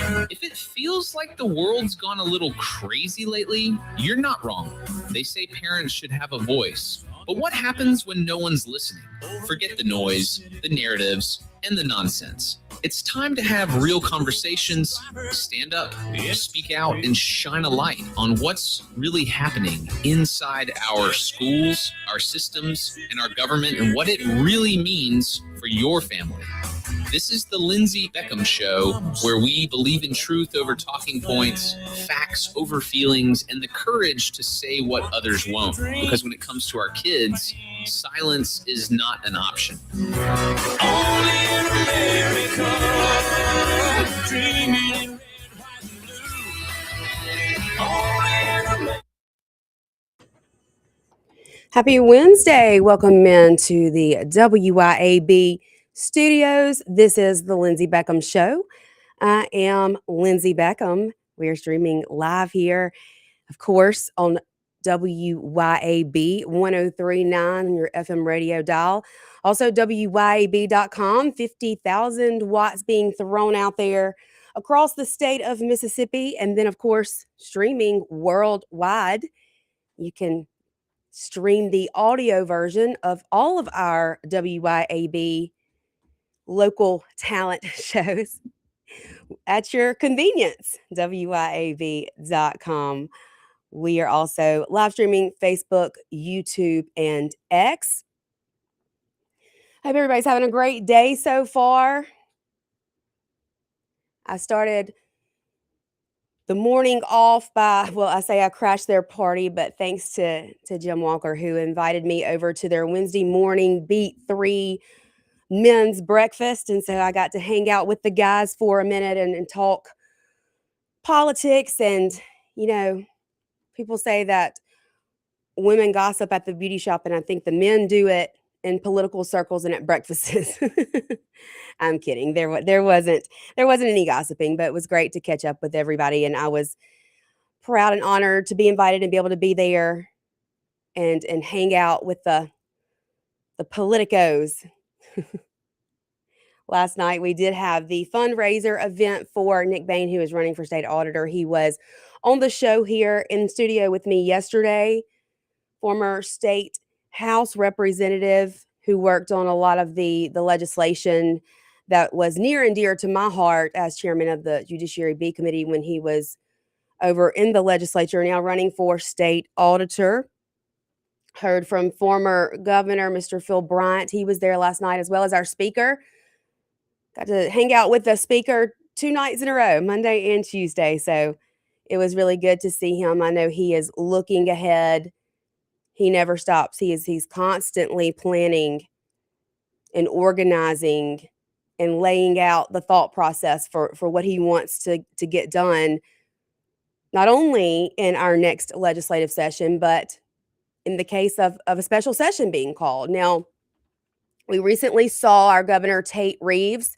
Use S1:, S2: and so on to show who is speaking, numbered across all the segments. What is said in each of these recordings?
S1: If it feels like the world's gone a little crazy lately, you're not wrong. They say parents should have a voice. But what happens when no one's listening? Forget the noise, the narratives, and the nonsense. It's time to have real conversations, stand up, speak out, and shine a light on what's really happening inside our schools, our systems, and our government, and what it really means for your family. This is the Lindsey Beckham Show, where we believe in truth over talking points, facts over feelings, and the courage to say what others won't. Because when it comes to our kids, silence is not an option. Only in America, dreaming
S2: Happy Wednesday. Welcome in to the WYAB studios. This is the Lindsey Beckham Show. I am Lindsey Beckham. We are streaming live here, of course, on WYAB 1039 on your FM radio dial. Also, WYAB.com, 50,000 watts being thrown out there across the state of Mississippi. And then, of course, streaming worldwide. You can stream the audio version of all of our WYAB local talent shows at your convenience, WYAB.com. We are also live streaming Facebook, YouTube, and X. Hope everybody's having a great day so far. I started the morning off by, I crashed their party, but thanks to Jim Walker, who invited me over to their Wednesday morning Beat 3 men's breakfast. And so I got to hang out with the guys for a minute and talk politics. And, you know, people say that women gossip at the beauty shop, and I think the men do it in political circles and at breakfasts. I'm kidding. There wasn't any gossiping, but it was great to catch up with everybody. And I was proud and honored to be invited and be able to be there and hang out with the politicos. Last night, we did have the fundraiser event for Nick Bain, who is running for state auditor. He was on the show here in the studio with me yesterday, former state House representative who worked on a lot of the legislation that was near and dear to my heart as chairman of the Judiciary B Committee when he was over in the legislature, now running for state auditor. Heard from former governor, Mr. Phil Bryant. He was there last night, as well as our speaker. Got to hang out with the speaker 2 nights in a row, Monday and Tuesday. So it was really good to see him. I know he is looking ahead. He never stops. He's constantly planning and organizing and laying out the thought process for what he wants to get done, not only in our next legislative session, but in the case of a special session being called. Now, we recently saw our Governor Tate Reeves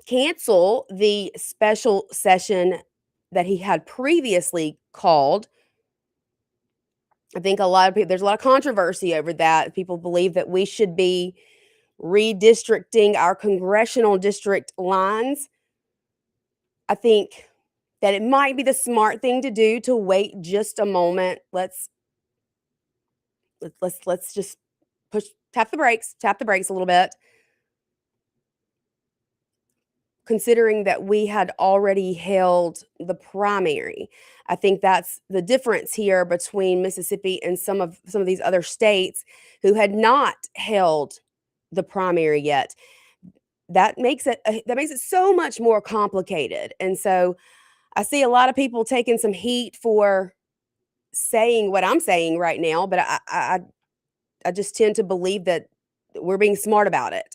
S2: cancel the special session that he had previously called. I think there's a lot of controversy over that. People believe that we should be redistricting our congressional district lines. I think that it might be the smart thing to do to wait just a moment. Let's just tap the brakes a little bit. Considering that we had already held the primary. I think that's the difference here between Mississippi and some of these other states who had not held the primary yet. That makes it so much more complicated. And so I see a lot of people taking some heat for saying what I'm saying right now, but I just tend to believe that we're being smart about it.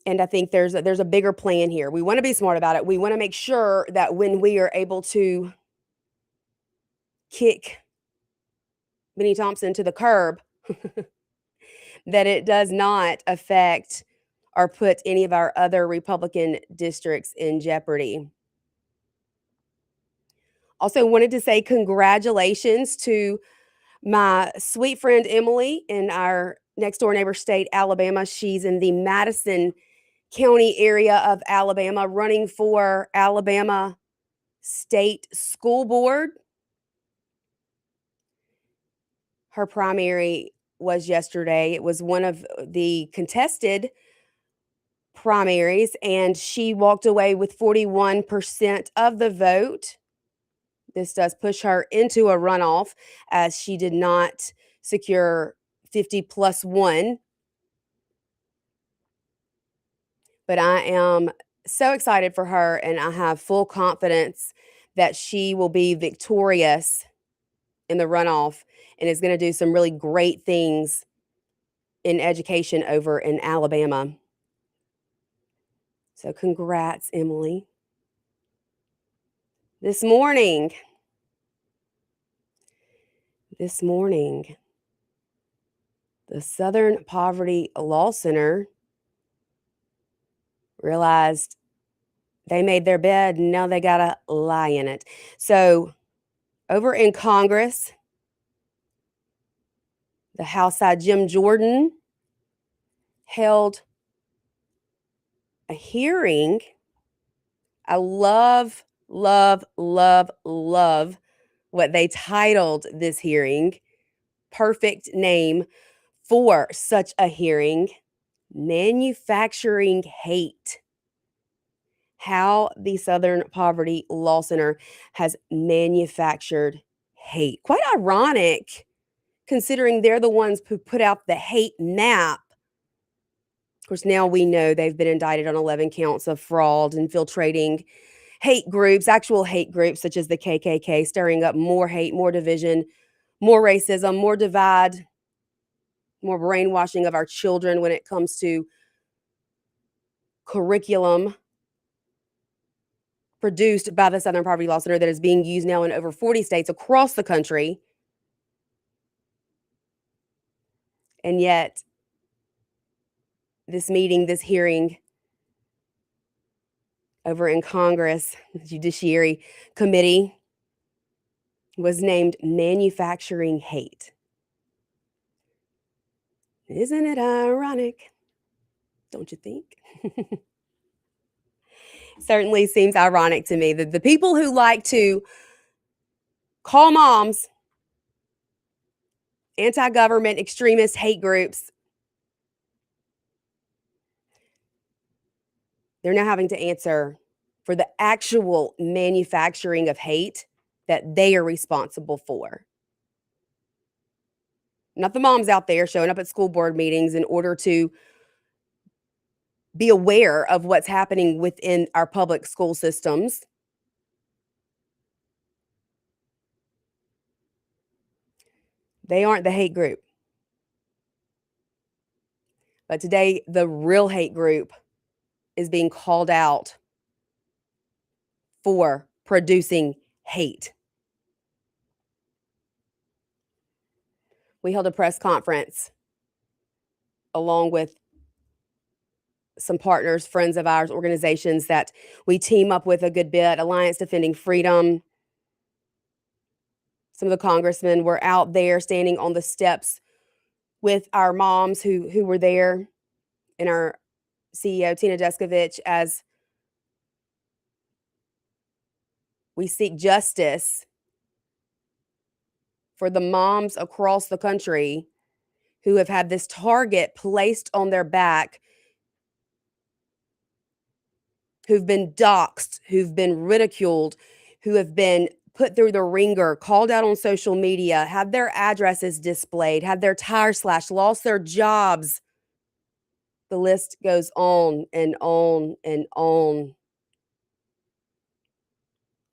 S2: And I think there's a bigger plan here. We want to be smart about it. We want to make sure that when we are able to kick Benny Thompson to the curb, that it does not affect or put any of our other Republican districts in jeopardy. Also wanted to say congratulations to my sweet friend Emily in our next door neighbor state, Alabama. She's in the Madison County area of Alabama, running for Alabama State School Board. Her primary was yesterday. It was one of the contested primaries, and she walked away with 41% of the vote. This does push her into a runoff as she did not secure 50 plus 1. But I am so excited for her, and I have full confidence that she will be victorious in the runoff and is going to do some really great things in education over in Alabama. So congrats, Emily. This morning, the Southern Poverty Law Center realized they made their bed and now they got to lie in it. So over in Congress, the House side, Jim Jordan held a hearing. I love what they titled this hearing. Perfect name for such a hearing: Manufacturing Hate. How the Southern Poverty Law Center has manufactured hate. Quite ironic, considering they're the ones who put out the hate map. Of course, now we know they've been indicted on 11 counts of fraud, infiltrating hate groups, actual hate groups such as the KKK, stirring up more hate, more division, more racism, more divide, more brainwashing of our children when it comes to curriculum produced by the Southern Poverty Law Center that is being used now in over 40 states across the country. And yet, this hearing over in Congress, the Judiciary Committee, was named Manufacturing Hate. Isn't it ironic? Don't you think? Certainly seems ironic to me that the people who like to call moms anti-government extremist hate groups, they're now having to answer for the actual manufacturing of hate that they are responsible for. Not the moms out there showing up at school board meetings in order to be aware of what's happening within our public school systems. They aren't the hate group. But today, the real hate group is being called out for producing hate. We held a press conference along with some partners, friends of ours, organizations that we team up with a good bit, Alliance Defending Freedom. Some of the congressmen were out there standing on the steps with our moms who were there, and our CEO, Tina Deskovich, as we seek justice for the moms across the country who have had this target placed on their back, who've been doxxed, who've been ridiculed, who have been put through the ringer, called out on social media, had their addresses displayed, had their tires slashed, lost their jobs. The list goes on and on and on.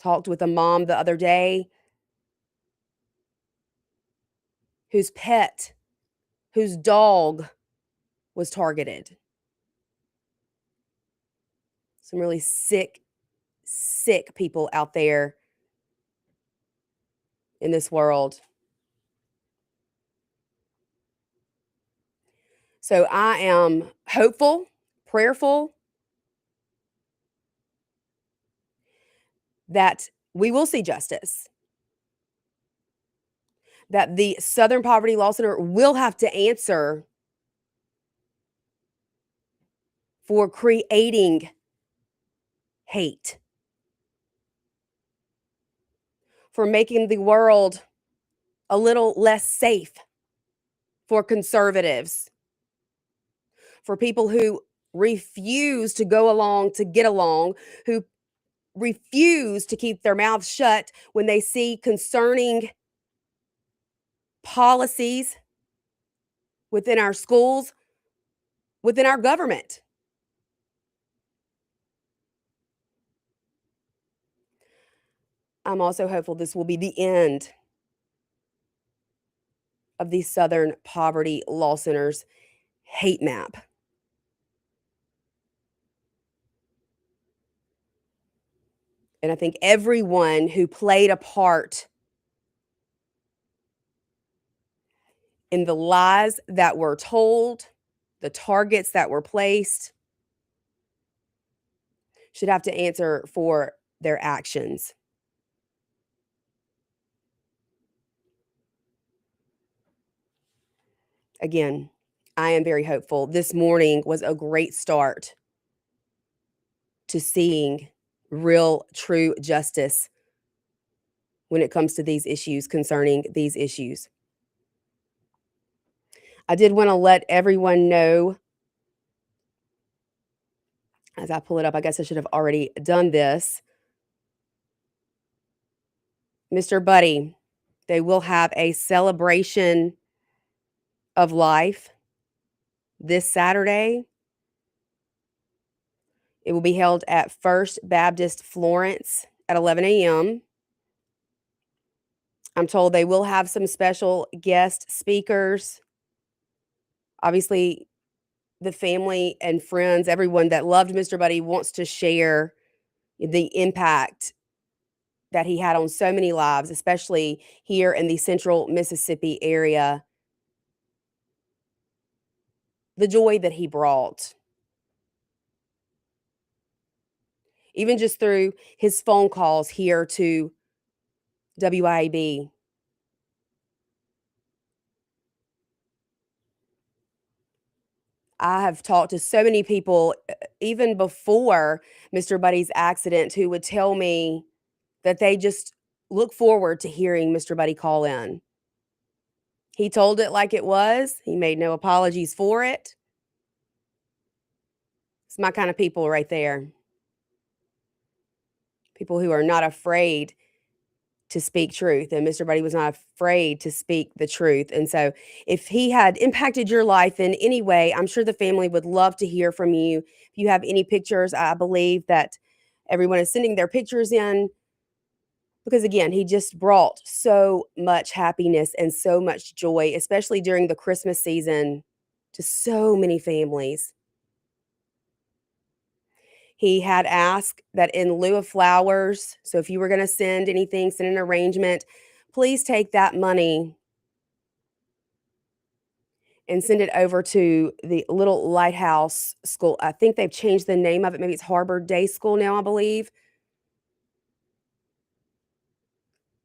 S2: Talked with a mom the other day whose pet, whose dog was targeted. Some really sick people out there in this world. So I am hopeful, prayerful that we will see justice, that the Southern Poverty Law Center will have to answer for creating hate, for making the world a little less safe for conservatives, for people who refuse to go along to get along, who refuse to keep their mouths shut when they see concerning policies within our schools, within our government. I'm also hopeful this will be the end of the Southern Poverty Law Center's hate map. And I think everyone who played a part in the lies that were told, the targets that were placed, should have to answer for their actions. Again, I am very hopeful. This morning was a great start to seeing real, true justice when it comes to these issues, concerning these issues. I did want to let everyone know, as I pull it up, I guess I should have already done this. Mr. Buddy, they will have a celebration of life this Saturday. It will be held at First Baptist Florence at 11 a.m. I'm told they will have some special guest speakers. Obviously, the family and friends, everyone that loved Mr. Buddy wants to share the impact that he had on so many lives, especially here in the central Mississippi area. The joy that he brought, even just through his phone calls here to WIAB. I have talked to so many people, even before Mr. Buddy's accident, who would tell me that they just look forward to hearing Mr. Buddy call in. He told it like it was. He made no apologies for it. It's my kind of people right there. People who are not afraid to speak truth. And Mr. Buddy was not afraid to speak the truth. And so if he had impacted your life in any way, I'm sure the family would love to hear from you. If you have any pictures, I believe that everyone is sending their pictures in, because again, he just brought so much happiness and so much joy, especially during the Christmas season, to so many families. He had asked that in lieu of flowers, so if you were going to send anything, send an arrangement, please take that money and send it over to the Little Lighthouse School. I think they've changed the name of it. Maybe it's Harbor Day School now, I believe.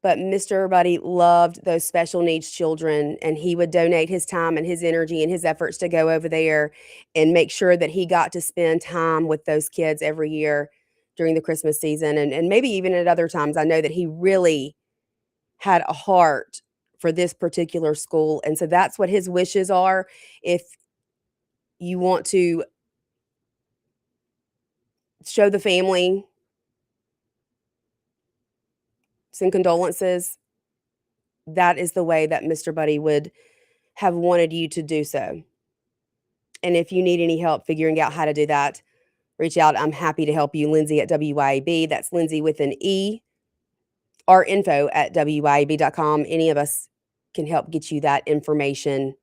S2: But Mr. Buddy loved those special needs children, and he would donate his time and his energy and his efforts to go over there and make sure that he got to spend time with those kids every year during the Christmas season, and maybe even at other times. I know that he really had a heart for this particular school, and so that's what his wishes are. If you want to show the family some condolences, that is the way that Mr. Buddy would have wanted you to do so. And if you need any help figuring out how to do that, reach out. I'm happy to help you. Lindsey at WYAB. That's Lindsey with an E. Or info at WYAB.com. Any of us can help get you that information.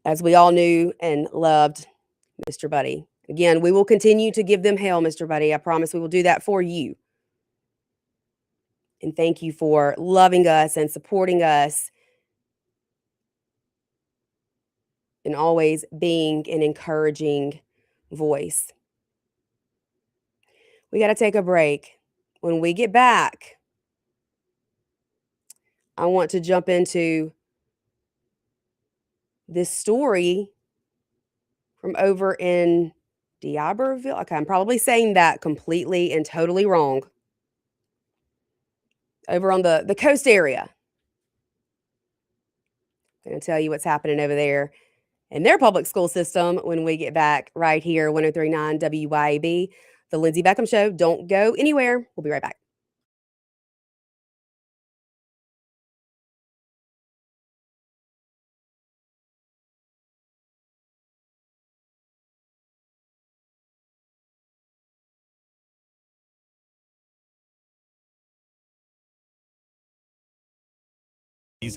S2: As we all knew and loved Mr. Buddy. Again, we will continue to give them hell, Mr. Buddy. I promise we will do that for you. And thank you for loving us and supporting us and always being an encouraging voice. We got to take a break. When we get back, I want to jump into this story from over in D'Iberville. Okay, I'm probably saying that completely and totally wrong. Over on the coast area. I'm going to tell you what's happening over there in their public school system when we get back right here, 103.9 WYAB, The Lindsey Beckham Show. Don't go anywhere. We'll be right back.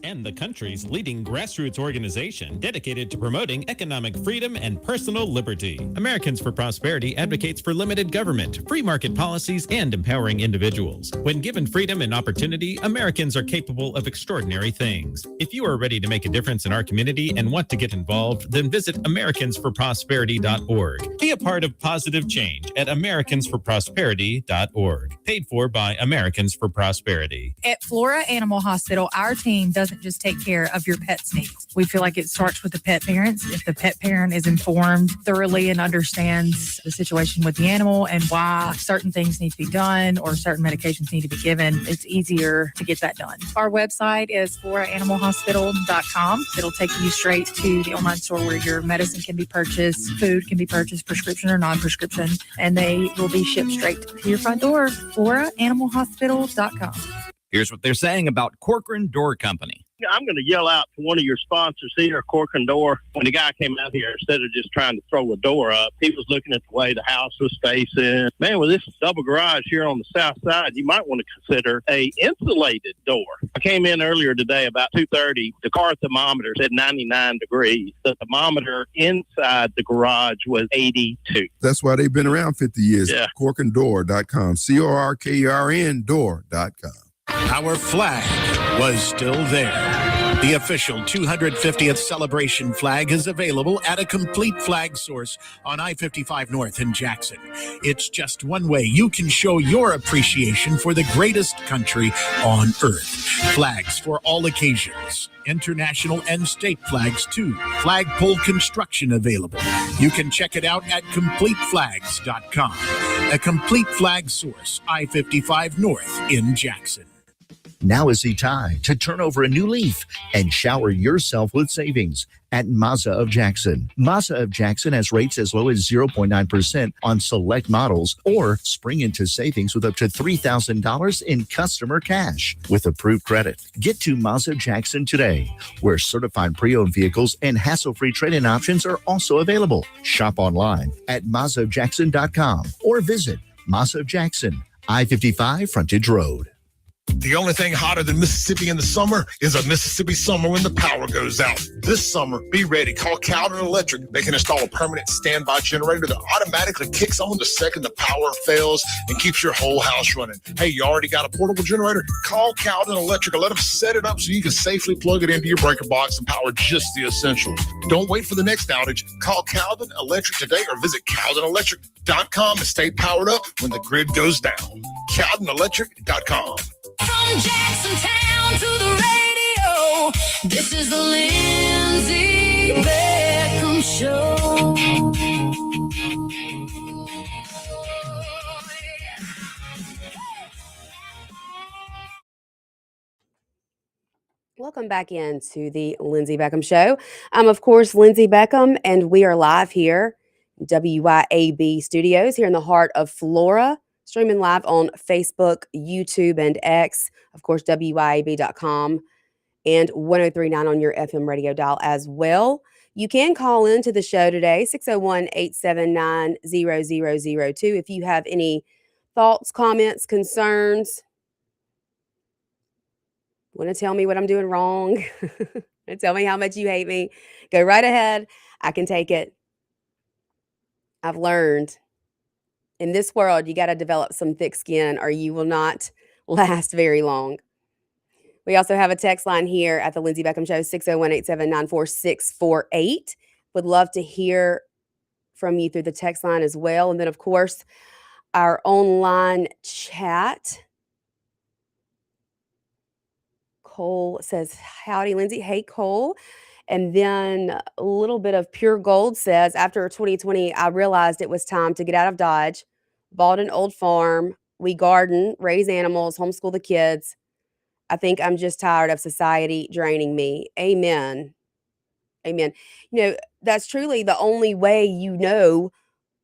S3: And the country's leading grassroots organization dedicated to promoting economic freedom and personal liberty. Americans for Prosperity advocates for limited government, free market policies, and empowering individuals. When given freedom and opportunity, Americans are capable of extraordinary things. If you are ready to make a difference in our community and want to get involved, then visit americansforprosperity.org. Be a part of positive change at americansforprosperity.org. Paid for by Americans for Prosperity.
S4: At Flora Animal Hospital, our team doesn't just take care of your pet's needs. We feel like it starts with the pet parents. If the pet parent is informed thoroughly and understands the situation with the animal and why certain things need to be done or certain medications need to be given, it's easier to get that done. Our website is floraanimalhospital.com. It'll take you straight to the online store where your medicine can be purchased, food can be purchased, prescription or non-prescription, and they will be shipped straight to your front door. floraanimalhospital.com.
S5: Here's what they're saying about Corcoran Door Company.
S6: I'm going to yell out to one of your sponsors here, Corcoran Door. When the guy came out here, instead of just trying to throw a door up, he was looking at the way the house was facing. Man, with this double garage here on the south side, you might want to consider a insulated door. I came in earlier today about 2:30. The car thermometer said 99 degrees. The thermometer inside the garage was 82.
S7: That's why they've been around 50 years.
S6: Yeah.
S7: Corkanddoor.com. CORKERN door.com.
S8: Our flag was still there. The official 250th celebration flag is available at a complete flag source on I-55 North in Jackson. It's just one way you can show your appreciation for the greatest country on earth. Flags for all occasions. International and state flags too. Flagpole construction available. You can check it out at CompleteFlags.com. A complete flag source, I-55 North in Jackson.
S9: Now is the time to turn over a new leaf and shower yourself with savings at Mazda of Jackson. Mazda of Jackson has rates as low as 0.9% on select models, or spring into savings with up to $3,000 in customer cash with approved credit. Get to Mazda of Jackson today, where certified pre-owned vehicles and hassle-free trade-in options are also available. Shop online at MazdaofJackson.com or visit Mazda of Jackson, I-55 Frontage Road.
S10: The only thing hotter than Mississippi in the summer is a Mississippi summer when the power goes out. This summer, be ready. Call Cowden Electric. They can install a permanent standby generator that automatically kicks on the second the power fails and keeps your whole house running. Hey, you already got a portable generator? Call Cowden Electric and let them set it up so you can safely plug it into your breaker box and power just the essentials. Don't wait for the next outage. Call Cowden Electric today or visit CowdenElectric.com and stay powered up when the grid goes down. CowdenElectric.com.
S11: From Jacksontown to the radio, this is the Lindsey Beckham Show.
S2: Welcome back into the Lindsey Beckham Show. I'm, of course, Lindsey Beckham, and we are live here in WYAB Studios here in the heart of Flora. Streaming live on Facebook, YouTube, and X. Of course, WYAB.com and 103.9 on your FM radio dial as well. You can call into the show today, 601-879-0002. If you have any thoughts, comments, concerns, want to tell me what I'm doing wrong, and tell me how much you hate me, go right ahead. I can take it. I've learned in this world, you got to develop some thick skin or you will not last very long. We also have a text line here at the Lindsey Beckham Show, 601-879-4648. Would love to hear from you through the text line as well. And then, of course, our online chat. Cole says, howdy, Lindsey. Hey, Cole. And then a little bit of pure gold says, after 2020, I realized it was time to get out of Dodge, bought an old farm. We garden, raise animals, homeschool the kids. I think I'm just tired of society draining me. Amen. Amen. That's truly the only way you know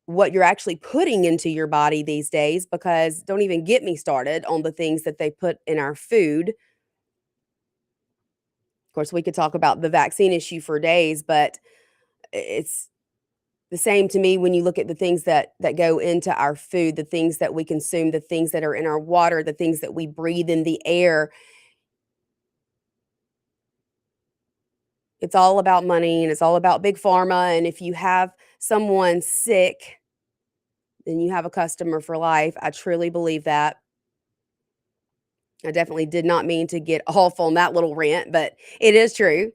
S2: what you're actually putting into your body these days, because don't even get me started on the things that they put in our food. Of course, we could talk about the vaccine issue for days, but it's the same to me when you look at the things that go into our food, the things that we consume, the things that are in our water, the things that we breathe in the air. It's all about money and it's all about big pharma. And if you have someone sick, then you have a customer for life. I truly believe that. I definitely did not mean to get off on that little rant, but it is true,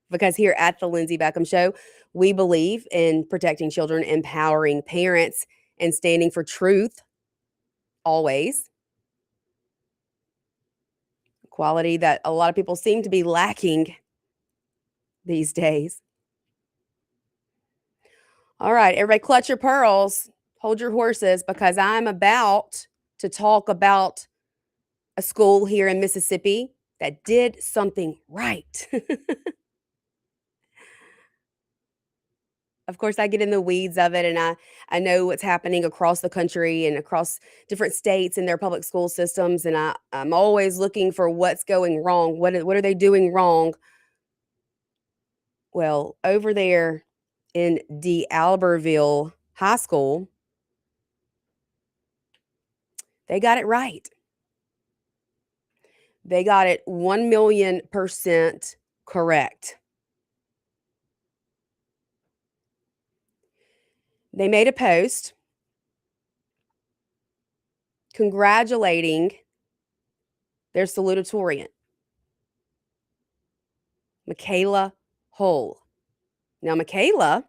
S2: because here at the Lindsey Beckham Show, we believe in protecting children, empowering parents, and standing for truth always. Quality that a lot of people seem to be lacking these days. All right, everybody, clutch your pearls, hold your horses, because I'm about to talk about a school here in Mississippi that did something right. Of course, I get in the weeds of it, and I know what's happening across the country and across different states and their public school systems, and I'm always looking for what's going wrong. What are they doing wrong? Well, over there in D'Albertville High School, they got it right. They got it 1,000,000% correct. They made a post congratulating their salutatorian, Michaela Hull. Now, Michaela,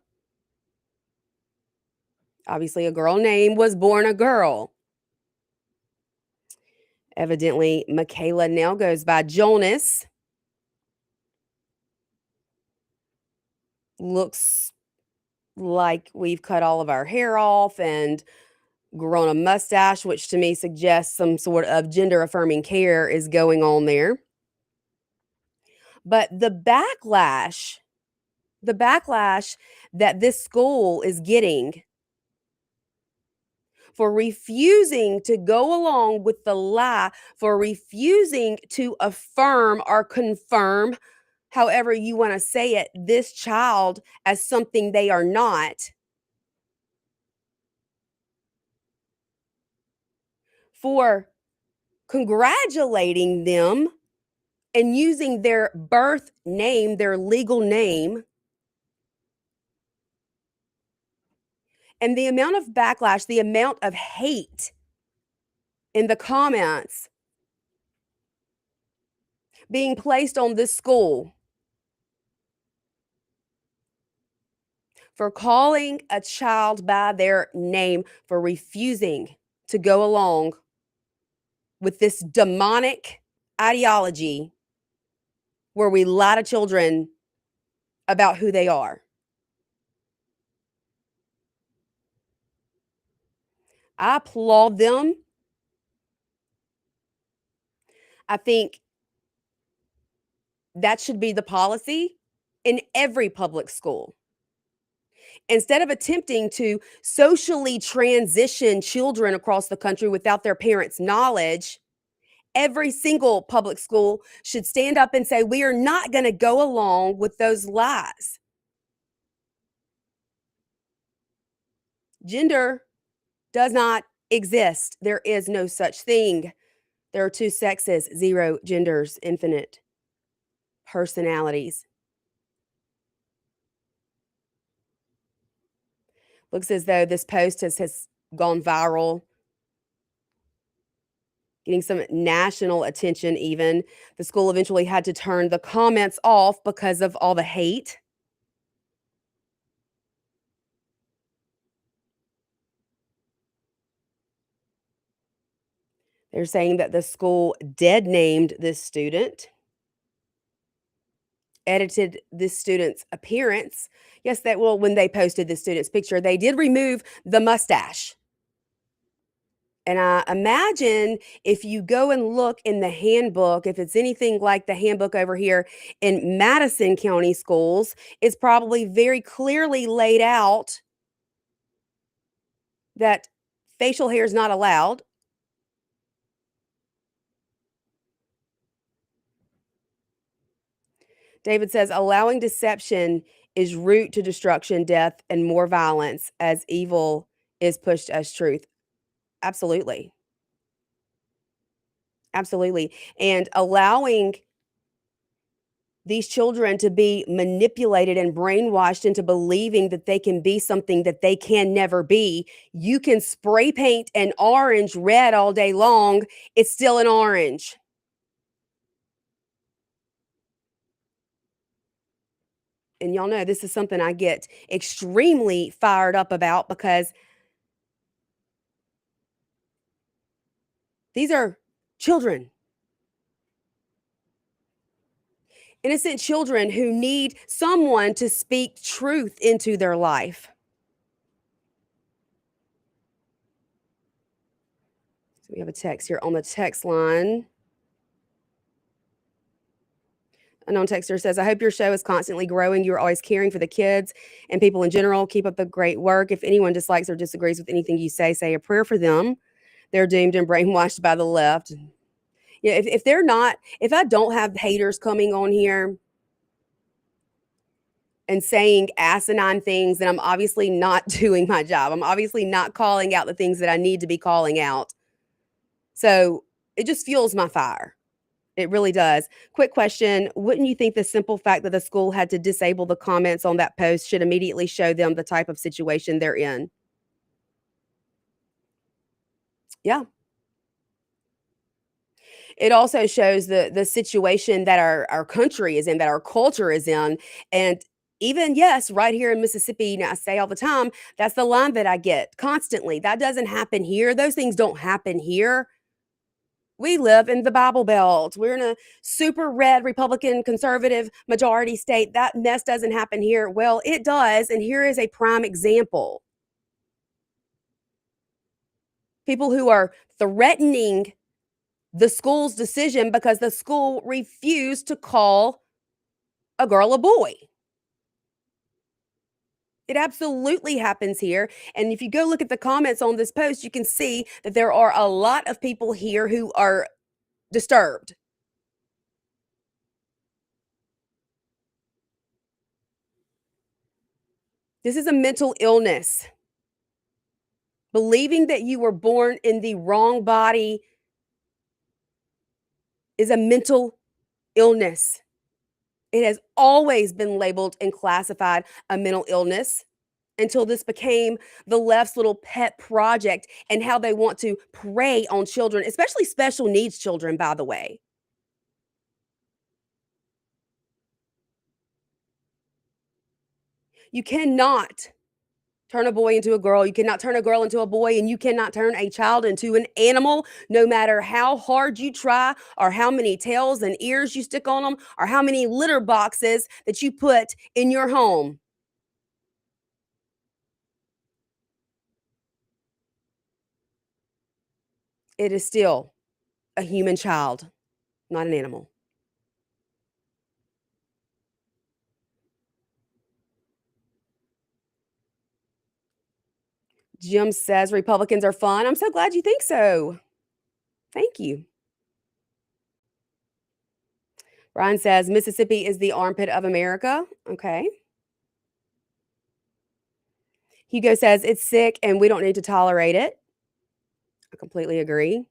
S2: obviously a girl name, was born a girl. Evidently, Michaela now goes by Jonas. Looks like we've cut all of our hair off and grown a mustache, which to me suggests some sort of gender affirming care is going on there. But the backlash that this school is getting for refusing to go along with the lie, for refusing to affirm or confirm, however you want to say it, this child as something they are not, for congratulating them and using their birth name, their legal name. And the amount of backlash, the amount of hate in the comments being placed on this school for calling a child by their name, for refusing to go along with this demonic ideology where we lie to children about who they are. I applaud them. I think that should be the policy in every public school. Instead of attempting to socially transition children across the country without their parents' knowledge, every single public school should stand up and say, we are not going to go along with those lies. Gender does not exist. There is no such thing. There are two sexes, zero genders, infinite personalities. Looks as though this post has gone viral, getting some national attention even. The school eventually had to turn the comments off because of all the hate. They're saying that the school dead named this student. edited this student's appearance. Yes, when they posted the student's picture, they did remove the mustache. And I imagine if you go and look in the handbook, if it's anything like the handbook over here in Madison County schools, it's probably very clearly laid out that facial hair is not allowed. David says, allowing deception is root to destruction, death, and more violence as evil is pushed as truth. Absolutely. Absolutely. And allowing these children to be manipulated and brainwashed into believing that they can be something that they can never be. You can spray paint an orange red all day long. It's still an orange. And y'all know this is something I get extremely fired up about because these are children. Innocent children who need someone to speak truth into their life. So we have a text here on the text line. Unknown texter says, I hope your show is constantly growing. You're always caring for the kids and people in general. Keep up the great work. If anyone dislikes or disagrees with anything you say a prayer for them. They're doomed and brainwashed by the left. Yeah, if I don't have haters coming on here and saying asinine things, then I'm obviously not doing my job. I'm obviously not calling out the things that I need to be calling out. So it just fuels my fire. It really does. Quick question. Wouldn't you think the simple fact that the school had to disable the comments on that post should immediately show them the type of situation they're in? Yeah. It also shows the situation that our country is in, that our culture is in. And even, yes, right here in Mississippi, I say all the time, that's the line that I get constantly. That doesn't happen here. Those things don't happen here. We live in the Bible Belt. We're in a super red Republican conservative majority state. That mess doesn't happen here. Well, it does. And here is a prime example. People who are threatening the school's decision because the school refused to call a girl a boy. It absolutely happens here. And if you go look at the comments on this post, you can see that there are a lot of people here who are disturbed. This is a mental illness. Believing that you were born in the wrong body is a mental illness. It has always been labeled and classified a mental illness until this became the left's little pet project and how they want to prey on children, especially special needs children, by the way. You cannot turn a boy into a girl. You cannot turn a girl into a boy, and you cannot turn a child into an animal, no matter how hard you try or how many tails and ears you stick on them or how many litter boxes that you put in your home. It is still a human child, not an animal. Jim says Republicans are fun. I'm so glad you think so. Thank you. Brian says Mississippi is the armpit of America. Okay. Hugo says it's sick and we don't need to tolerate it. I completely agree.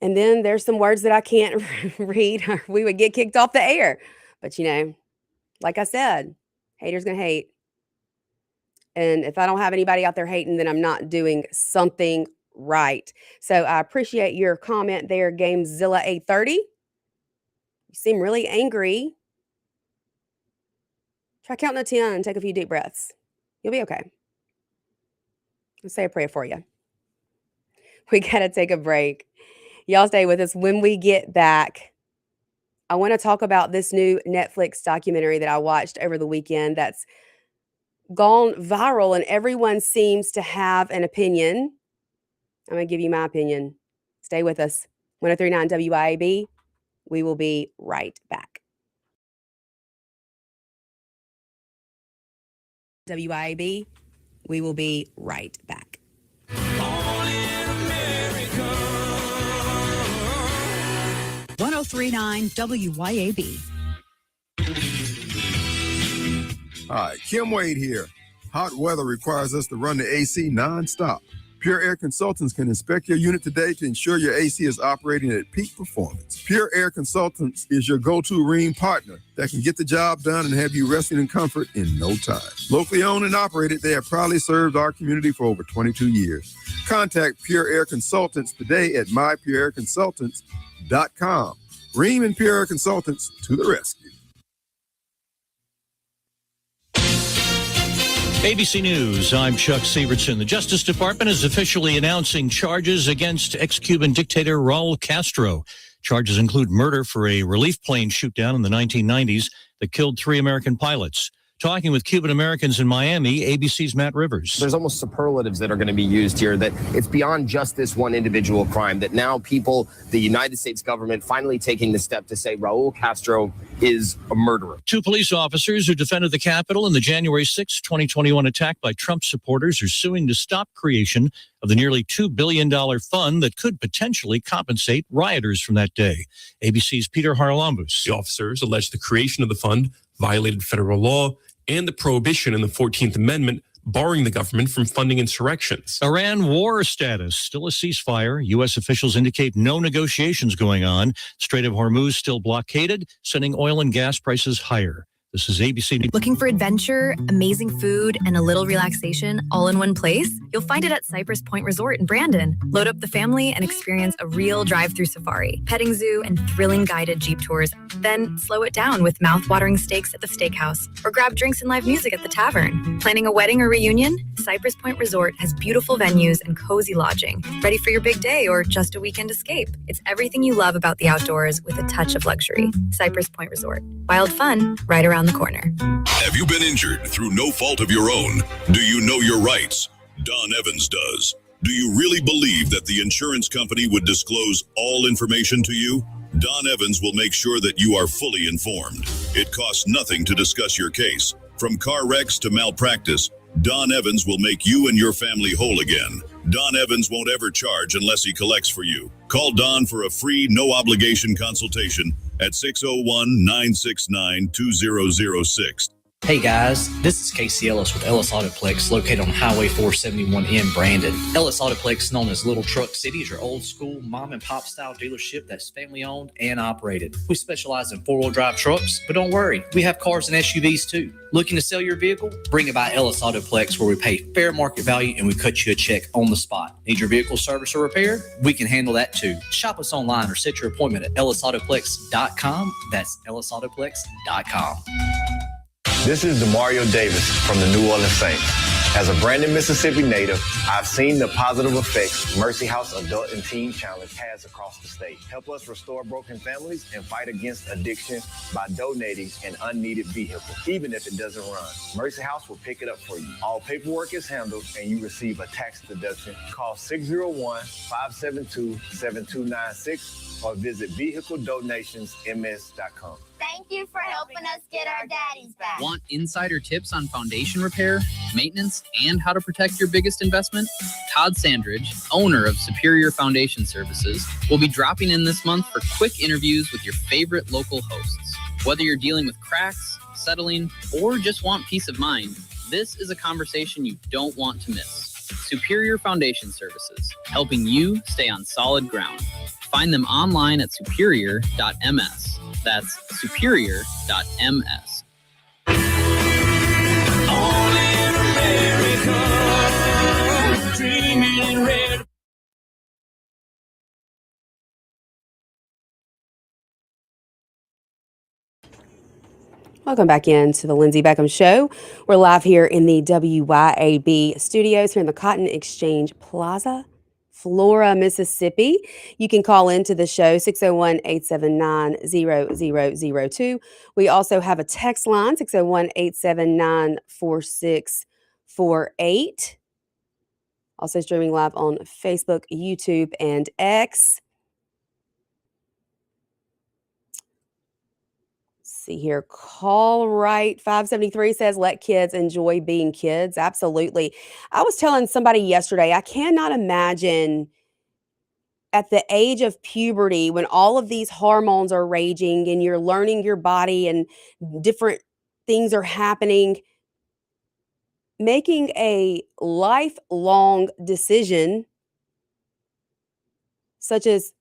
S2: And then there's some words that I can't read or we would get kicked off the air. But, like I said, haters gonna hate. And if I don't have anybody out there hating, then I'm not doing something right. So I appreciate your comment there, Gamezilla 830. You seem really angry. Try counting to 10 and take a few deep breaths. You'll be okay. I'll say a prayer for you. We got to take a break. Y'all stay with us. When we get back, I want to talk about this new Netflix documentary that I watched over the weekend that's gone viral and everyone seems to have an opinion. I'm going to give you my opinion. Stay with us. 103.9 WIAB. We will be right back. WIAB. We will be right back.
S12: 103.9 WYAB.
S7: Hi, Kim Wade here. Hot weather requires us to run the AC nonstop. Pure Air Consultants can inspect your unit today to ensure your AC is operating at peak performance. Pure Air Consultants is your go-to Rheem partner that can get the job done and have you resting in comfort in no time. Locally owned and operated, they have proudly served our community for over 22 years. Contact Pure Air Consultants today at mypureairconsultants.com. Rheem and Pure Air Consultants to the rescue.
S13: ABC News, I'm Chuck Severson. The Justice Department is officially announcing charges against ex-Cuban dictator Raul Castro. Charges include murder for a relief plane shoot-down in the 1990s that killed 3 American pilots. Talking with Cuban Americans in Miami, ABC's Matt Rivers.
S14: There's almost superlatives that are going to be used here, that it's beyond just this one individual crime, that now people, the United States government, finally taking the step to say Raul Castro is a murderer.
S13: 2 police officers who defended the Capitol in the January 6, 2021 attack by Trump supporters are suing to stop creation of the nearly $2 billion fund that could potentially compensate rioters from that day. ABC's Peter Haralambous.
S15: The officers allege the creation of the fund violated federal law and the prohibition in the 14th Amendment barring the government from funding insurrections.
S13: Iran war status, still a ceasefire. U.S. officials indicate no negotiations going on. Strait of Hormuz still blockaded, sending oil and gas prices higher. This is ABC.
S16: Looking for adventure, amazing food, and a little relaxation all in one place? You'll find it at Cypress Point Resort in Brandon. Load up the family and experience a real drive-through safari, petting zoo, and thrilling guided Jeep tours. Then slow it down with mouth-watering steaks at the steakhouse, or grab drinks and live music at the tavern. Planning a wedding or reunion? Cypress Point Resort has beautiful venues and cozy lodging. Ready for your big day or just a weekend escape? It's everything you love about the outdoors with a touch of luxury. Cypress Point Resort. Wild fun, right around the corner.
S17: Have you been injured through no fault of your own? Do you know your rights? Don Evans does. Do you really believe that the insurance company would disclose all information to you? Don Evans will make sure that you are fully informed. It costs nothing to discuss your case. From car wrecks to malpractice, Don Evans will make you and your family whole again. Don Evans won't ever charge unless he collects for you. Call Don for a free, no-obligation consultation at 601-969-2006.
S18: Hey guys, this is Casey Ellis with Ellis Autoplex, located on Highway 471 in Brandon. Ellis Autoplex, known as Little Truck City, is your old school mom and pop style dealership that's family owned and operated. We specialize in 4-wheel drive trucks, but don't worry, we have cars and SUVs too. Looking to sell your vehicle? Bring it by Ellis Autoplex, where we pay fair market value and we cut you a check on the spot. Need your vehicle service or repair? We can handle that too. Shop us online or set your appointment at ellisautoplex.com. That's ellisautoplex.com.
S19: This is Demario Davis from the New Orleans Saints. As a Brandon, Mississippi native, I've seen the positive effects Mercy House Adult and Teen Challenge has across the state. Help us restore broken families and fight against addiction by donating an unneeded vehicle, even if it doesn't run. Mercy House will pick it up for you. All paperwork is handled and you receive a tax deduction. Call 601-572-7296 or visit vehicledonationsms.com.
S20: Thank you for helping us get our daddies back.
S21: Want insider tips on foundation repair, maintenance, and how to protect your biggest investment? Todd Sandridge, owner of Superior Foundation Services, will be dropping in this month for quick interviews with your favorite local hosts. Whether you're dealing with cracks, settling, or just want peace of mind, this is a conversation you don't want to miss. Superior Foundation Services, helping you stay on solid ground. Find them online at superior.ms. That's superior.ms.
S2: Welcome back into the Lindsey Beckham Show. We're live here in the WYAB studios here in the Cotton Exchange Plaza Flora, Mississippi. You can call into the show 601-879-0002. We also have a text line 601-879-4648. Also streaming live on Facebook, YouTube, and X. See here. Call right 573 says, let kids enjoy being kids. Absolutely. I was telling somebody yesterday, I cannot imagine at the age of puberty when all of these hormones are raging and you're learning your body and different things are happening, making a lifelong decision such as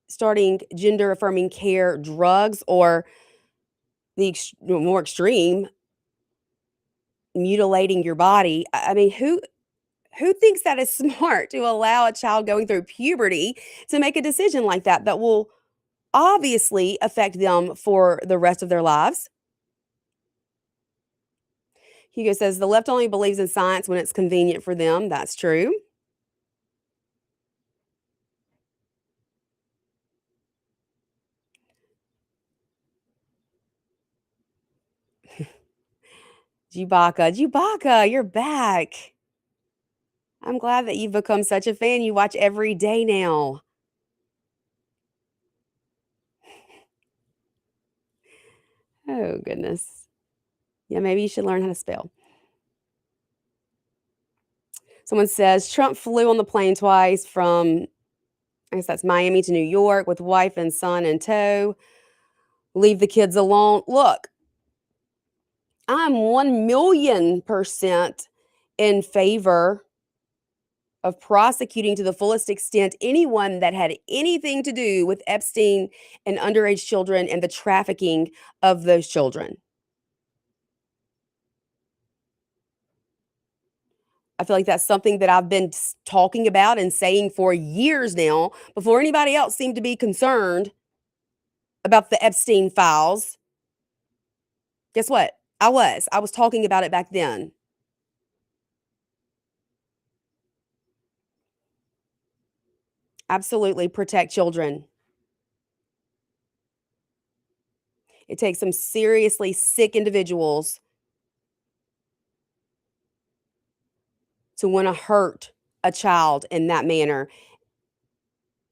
S2: starting gender affirming care drugs or the more extreme mutilating your body. I mean, who thinks that is smart to allow a child going through puberty to make a decision like that will obviously affect them for the rest of their lives? Hugo says the left only believes in science when it's convenient for them. That's true. Jubaka, you're back. I'm glad that you've become such a fan. You watch every day now. Oh, goodness. Yeah, maybe you should learn how to spell. Someone says Trump flew on the plane twice from, I guess that's Miami to New York with wife and son in tow. Leave the kids alone. Look, I'm 1,000,000% in favor of prosecuting to the fullest extent anyone that had anything to do with Epstein and underage children and the trafficking of those children. I feel like that's something that I've been talking about and saying for years now, before anybody else seemed to be concerned about the Epstein files. Guess what? I was talking about it back then. Absolutely protect children. It takes some seriously sick individuals to want to hurt a child in that manner.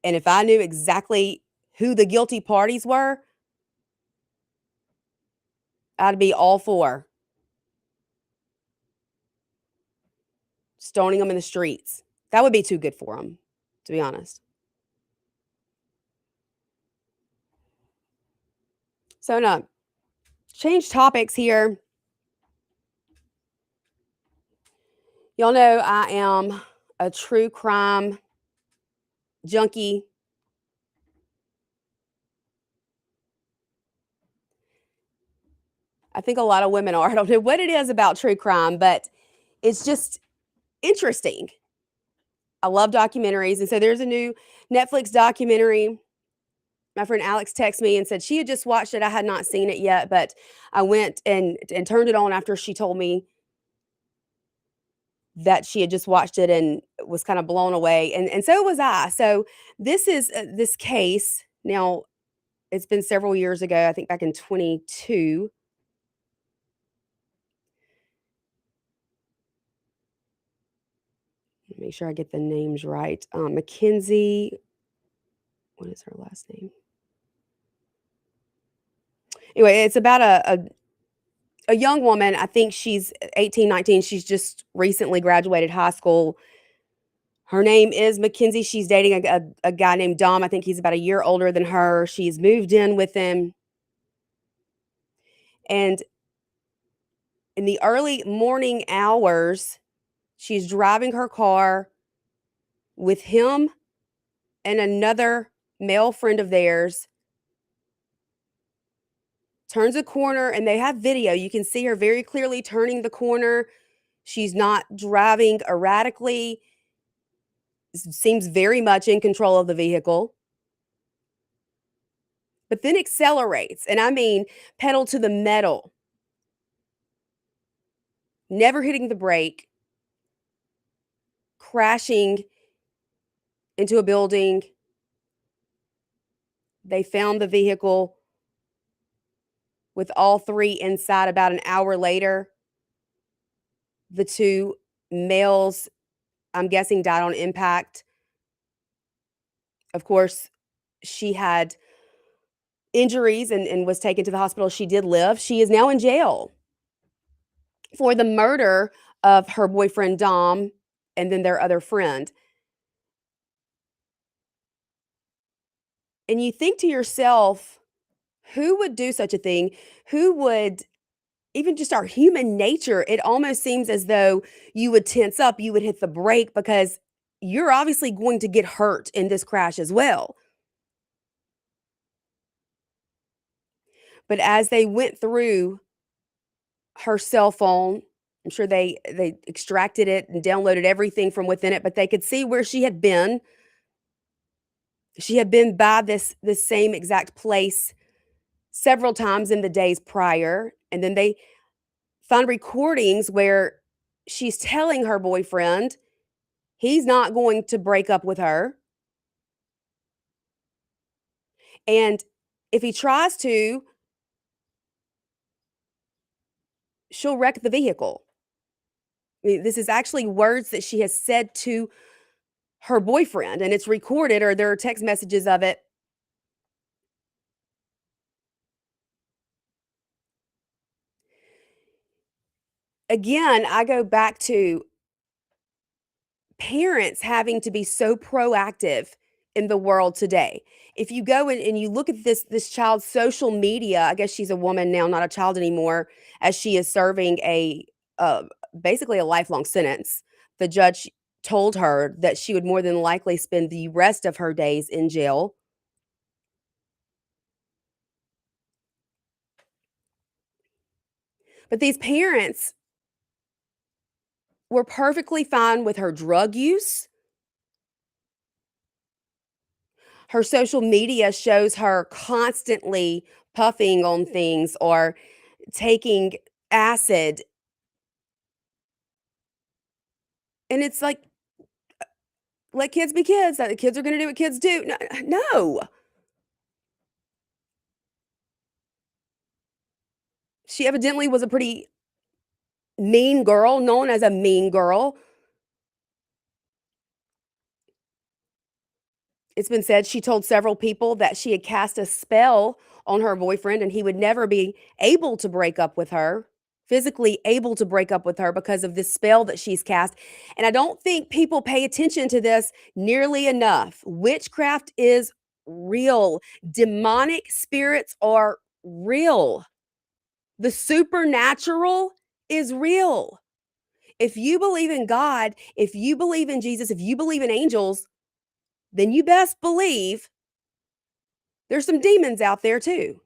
S2: And if I knew exactly who the guilty parties were, I'd be all for stoning them in the streets. That would be too good for them, to be honest. So, no, change topics here. Y'all know I am a true crime junkie. I think a lot of women are. I don't know what it is about true crime, but it's just interesting. I love documentaries. And so there's a new Netflix documentary. My friend Alex texted me and said she had just watched it. I had not seen it yet, but I went and turned it on after she told me that she had just watched it and was kind of blown away. And so was I. So this is this case. Now, it's been several years ago, I think back in 22. Make sure I get the names right. Mackenzie, what is her last name? Anyway, it's about a young woman. I think she's 18, 19. She's just recently graduated high school. Her name is Mackenzie. She's dating a guy named Dom. I think he's about a year older than her. She's moved in with him. And in the early morning hours, she's driving her car with him and another male friend of theirs, turns a corner, and they have video. You can see her very clearly turning the corner. She's not driving erratically. Seems very much in control of the vehicle. But then accelerates, and I mean pedal to the metal. Never hitting the brake. crashing into a building. They found the vehicle with all three inside about an hour later. The two males, I'm guessing, died on impact. Of course, she had injuries and was taken to the hospital. She did live. She is now in jail for the murder of her boyfriend, Dom, and then their other friend. And you think to yourself, who would do such a thing? Who would, even just our human nature, it almost seems as though you would tense up, you would hit the brake because you're obviously going to get hurt in this crash as well. But as they went through her cell phone, I'm sure they extracted it and downloaded everything from within it, but they could see where she had been. She had been by this same exact place several times in the days prior, and then they found recordings where she's telling her boyfriend he's not going to break up with her. And if he tries to, she'll wreck the vehicle. I mean, this is actually words that she has said to her boyfriend, and it's recorded, or there are text messages of it. Again, I go back to parents having to be so proactive in the world today. If you go and you look at this child's social media, I guess she's a woman now, not a child anymore, as she is serving basically a lifelong sentence. The judge told her that she would more than likely spend the rest of her days in jail. But these parents were perfectly fine with her drug use. Her social media shows her constantly puffing on things or taking acid. And it's like, let kids be kids. The kids are going to do what kids do. No. She evidently was a pretty mean girl, known as a mean girl. It's been said she told several people that she had cast a spell on her boyfriend and he would never be able to break up with her, physically able to break up with her because of this spell that she's cast. And I don't think people pay attention to this nearly enough. Witchcraft is real. Demonic spirits are real. The supernatural is real. If you believe in God, if you believe in Jesus, if you believe in angels, then you best believe there's some demons out there too.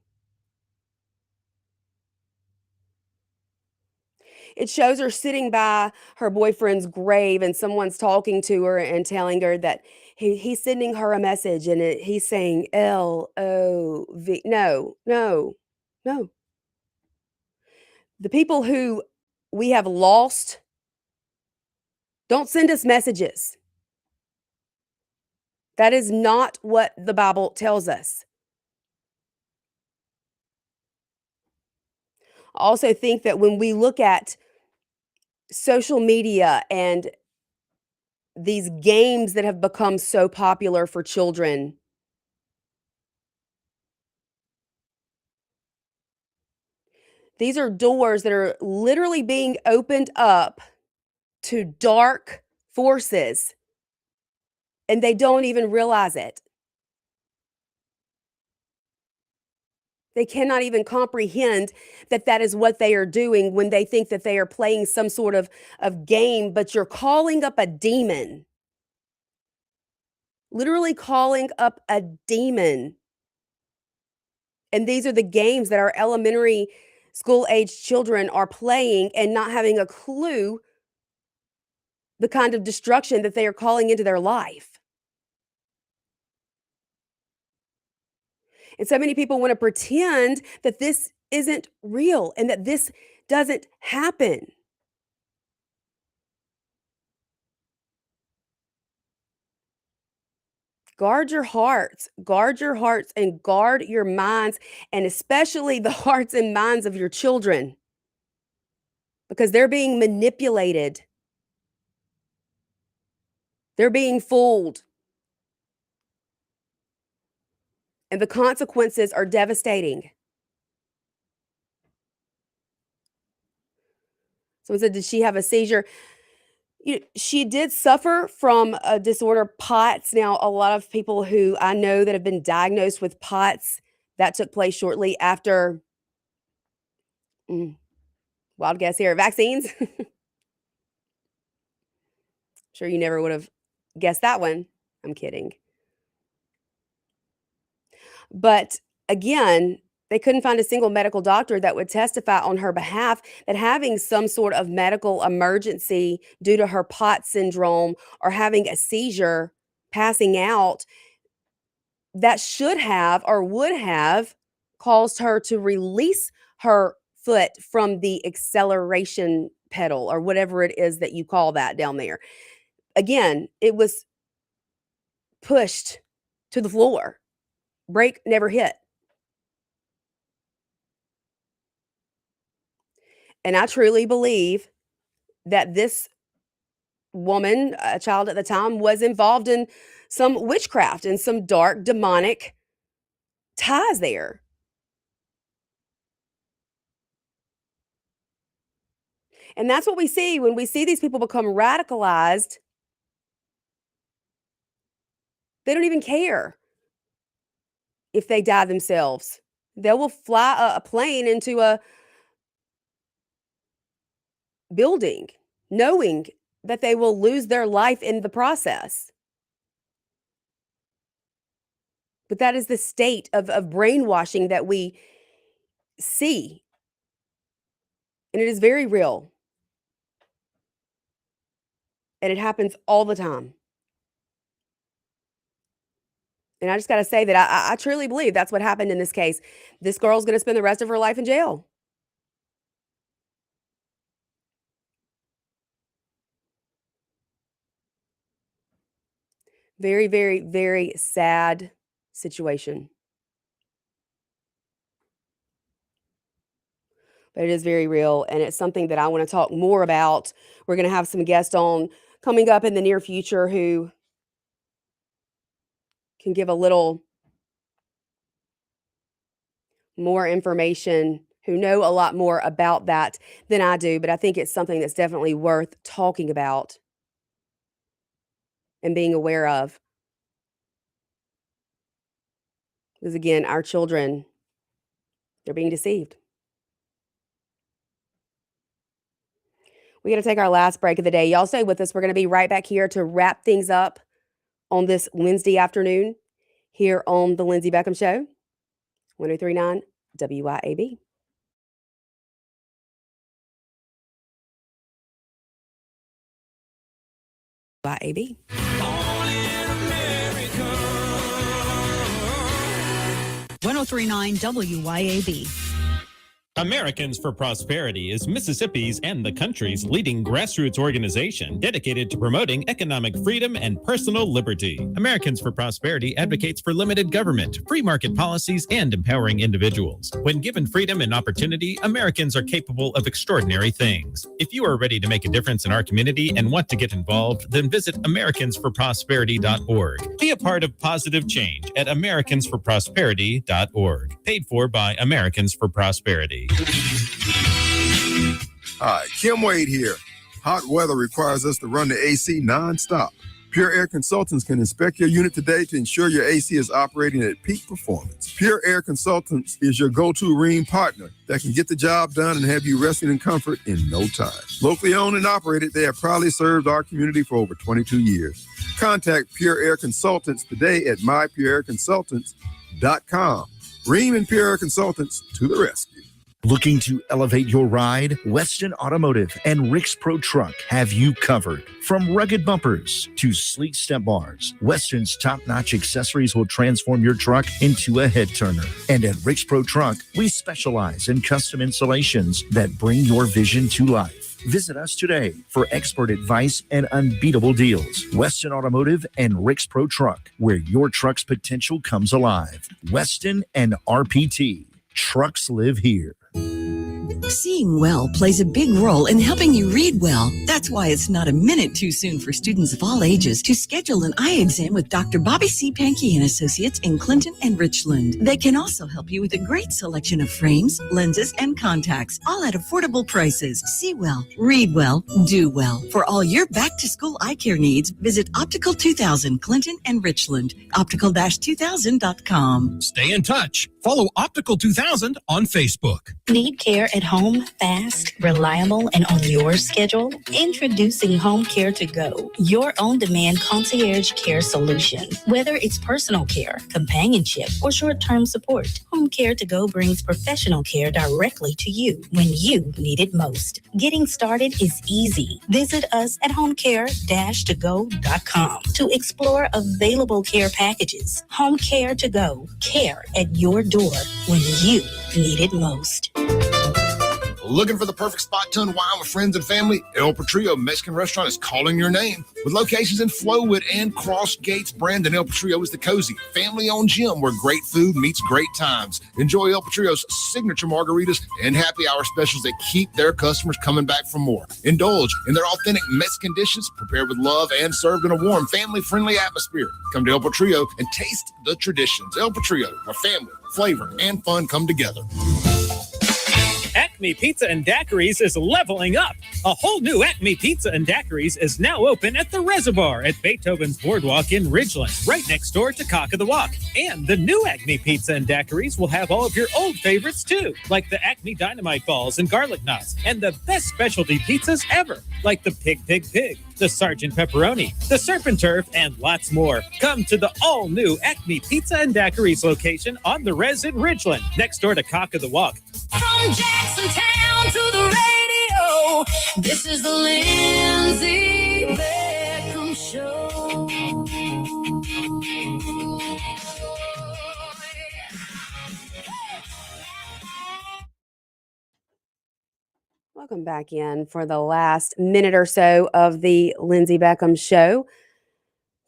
S2: It shows her sitting by her boyfriend's grave and someone's talking to her and telling her that he's sending her a message and he's saying L-O-V. No. The people who we have lost don't send us messages. That is not what the Bible tells us. I also think that when we look at social media and these games that have become so popular for children, these are doors that are literally being opened up to dark forces, and they don't even realize it. They cannot even comprehend that that is what they are doing when they think that they are playing some sort of game, but you're calling up a demon. Literally calling up a demon. And these are the games that our elementary school age children are playing and not having a clue the kind of destruction that they are calling into their life. And so many people want to pretend that this isn't real and that this doesn't happen. Guard your hearts, and guard your minds, and especially the hearts and minds of your children, because they're being manipulated. They're being fooled. And the consequences are devastating. Someone said, did she have a seizure? She did suffer from a disorder, POTS. Now, a lot of people who I know that have been diagnosed with POTS, that took place shortly after, wild guess here, vaccines. Sure you never would have guessed that one. I'm kidding. But again, they couldn't find a single medical doctor that would testify on her behalf that having some sort of medical emergency due to her POTS syndrome or having a seizure, passing out, that should have or would have caused her to release her foot from the acceleration pedal or whatever it is that you call that down there. Again, it was pushed to the floor. Brake never hit. And I truly believe that this woman, a child at the time, was involved in some witchcraft and some dark demonic ties there. And that's what we see when we see these people become radicalized. They don't even care if they die themselves. They will fly a plane into a building, knowing that they will lose their life in the process. But that is the state of brainwashing that we see. And it is very real. And it happens all the time. And I just got to say that I truly believe that's what happened in this case. This girl's going to spend the rest of her life in jail. Very, very, very sad situation. But it is very real, and it's something that I want to talk more about. We're going to have some guests on coming up in the near future who can give a little more information, who know a lot more about that than I do, but I think it's something that's definitely worth talking about and being aware of. Because again, our children, they're being deceived. We got to take our last break of the day. Y'all stay with us. We're going to be right back here to wrap things up on this Wednesday afternoon here on the Lindsey Beckham Show, 103.9 WYAB. YAB.
S12: 103.9 WYAB.
S3: Americans for Prosperity is Mississippi's and the country's leading grassroots organization dedicated to promoting economic freedom and personal liberty. Americans for Prosperity advocates for limited government, free market policies, and empowering individuals. When given freedom and opportunity, Americans are capable of extraordinary things. If you are ready to make a difference in our community and want to get involved, then visit americansforprosperity.org. Be a part of positive change at americansforprosperity.org. Paid for by Americans for Prosperity.
S7: Hi, Kim Wade here. Hot weather requires us to run the AC nonstop. Pure Air Consultants can inspect your unit today to ensure your AC is operating at peak performance. Pure Air Consultants is your go-to Rheem partner that can get the job done and have you resting in comfort in no time. Locally owned and operated, they have proudly served our community for over 22 years. Contact Pure Air Consultants today at mypureairconsultants.com. Rheem and Pure Air Consultants to the rescue.
S9: Looking to elevate your ride? Weston Automotive and Rick's Pro Truck have you covered. From rugged bumpers to sleek step bars, Weston's top-notch accessories will transform your truck into a head turner. And at Rick's Pro Truck, we specialize in custom installations that bring your vision to life. Visit us today for expert advice and unbeatable deals. Weston Automotive and Rick's Pro Truck, where your truck's potential comes alive. Weston and RPT. Trucks live here.
S1: Seeing well plays a big role in helping you read well. That's why it's not a minute too soon for students of all ages to schedule an eye exam with Dr. Bobby C. Pankey and Associates in Clinton and Richland. They can also help you with a great selection of frames, lenses, and contacts, all at affordable prices. See well, read well, do well. For all your back-to-school eye care needs, visit Optical 2000 Clinton and Richland. Optical-2000.com.
S8: Stay in touch. Follow Optical 2000 on Facebook.
S22: Need care at home, fast, reliable, and on your schedule? Introducing Home Care to Go, your on-demand concierge care solution. Whether it's personal care, companionship, or short-term support, Home Care to Go brings professional care directly to you when you need it most. Getting started is easy. Visit us at homecare-to-go.com to explore available care packages. Home Care to Go, care at your door when you need it most.
S10: Looking for the perfect spot to unwind with friends and family? El Patrio Mexican Restaurant is calling your name. With locations in Flowood and Cross Gates, Brandon, El Patrio is the cozy, family-owned gym where great food meets great times. Enjoy El Patrio's signature margaritas and happy hour specials that keep their customers coming back for more. Indulge in their authentic Mexican dishes prepared with love and served in a warm, family-friendly atmosphere. Come to El Patrio and taste the traditions. El Patrio, where family, flavor, and fun come together.
S23: Acme Pizza and Daiquiris is leveling up. A whole new Acme Pizza and Daiquiris is now open at the Reservoir at Beethoven's Boardwalk in Ridgeland, right next door to Cock of the Walk. And the new Acme Pizza and Daiquiris will have all of your old favorites too, like the Acme Dynamite Balls and Garlic Knots, and the best specialty pizzas ever, like the Pig, the Sergeant Pepperoni, the Serpent Turf, and lots more. Come to the all-new Acme Pizza and Daiquiris location on the Res in Ridgeland, next door to Cock of the Walk.
S11: From Jacksontown to the radio, this is the Lindsey Beckham Show.
S2: Welcome back in for the last minute or so of the Lindsey Beckham Show.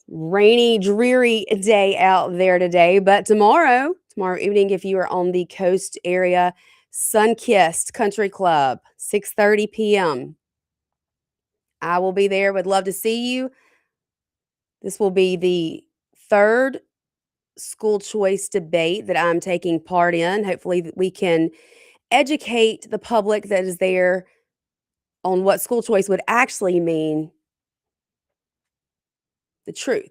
S2: Rainy, dreary day out there today, but tomorrow evening, if you are on the coast area, Sun-Kissed Country Club, 6:30 p.m. I will be there. Would love to see you. This will be the third school choice debate that I'm taking part in. Hopefully we can educate the public that is there on what school choice would actually mean. The truth.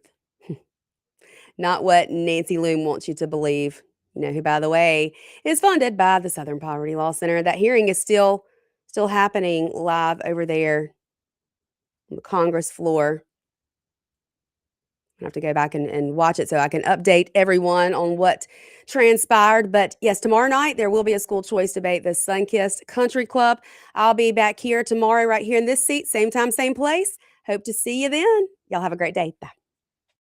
S2: Not what Nancy Loom wants you to believe. You know, who, by the way, is funded by the Southern Poverty Law Center. That hearing is still happening live over there on the Congress floor. I have to go back and watch it so I can update everyone on what transpired. But yes, tomorrow night there will be a school choice debate, the Sun-Kissed Country Club. I'll be back here tomorrow right here in this seat, same time, same place. Hope to see you then. Y'all have a great day. Bye.